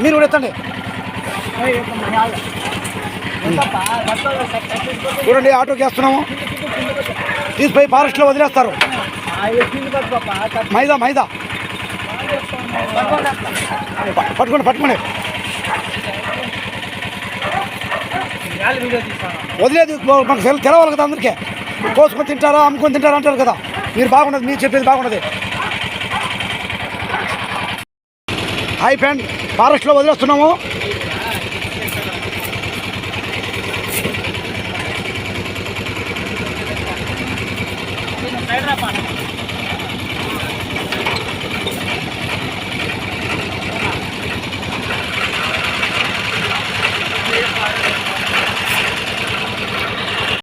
మీరు కూడా ఎత్తండి. చూడండి ఆటోకి వేస్తున్నాము, తీసుకుపోయి ఫారెస్ట్లో వదిలేస్తారు. మైదా మైదా పట్టుకోండి పట్టుకోండి, వదిలేదు మాకు తెలవాలి కదా. అందరికీ కోసుకొని తింటారా అమ్ముకొని తింటారా అంటారు కదా. మీరు బాగుండదు, మీరు చెప్పేది బాగుండదు. హాయ్ ఫ్రెండ్, ఫారెస్ట్లో వదిలేస్తున్నాము.